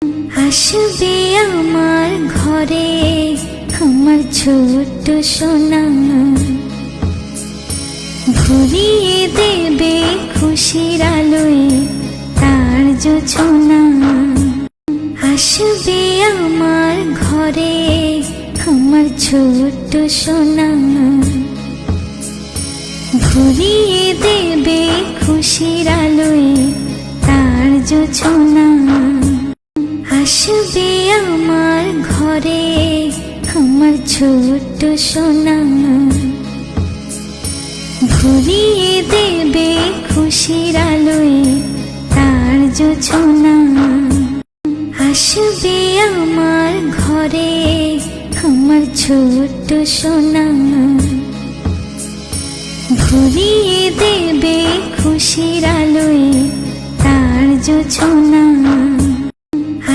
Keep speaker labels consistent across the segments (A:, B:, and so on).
A: আসবে আমার ঘরে আমার ছোট্ট সোনা, ভরিয়ে দেবে খুশির আলোয় তার জোছনা। আসবে আমার ঘরে আমার ছোট্ট সোনা, ভরিয়ে দেবে খুশির আলোয় তার জোছনা। আসবে আমার ঘরে আমার ছোট্ট সোনা, ভরিয়ে দেবে খুশির আলোয় তার জোছনা। আসবে আমার ঘরে আমার ছোট্ট সোনা, ভরিয়ে দেবে খুশির আলোয় তার জোছনা।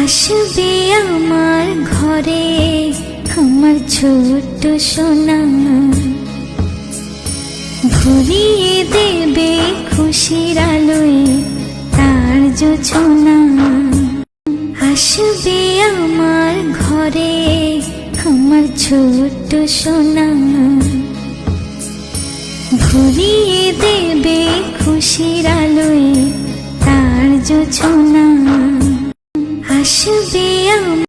A: আসবে আমার ঘরে আমার ছোট্ট সোনা, ভরিয়ে দেবে খুশির আলোয় তার জোছনা। আসবে আমার ঘরে আমার ছোট্ট সোনা, ভরিয়ে দেবে খুশির আলোয় তার জোছনা। আসবে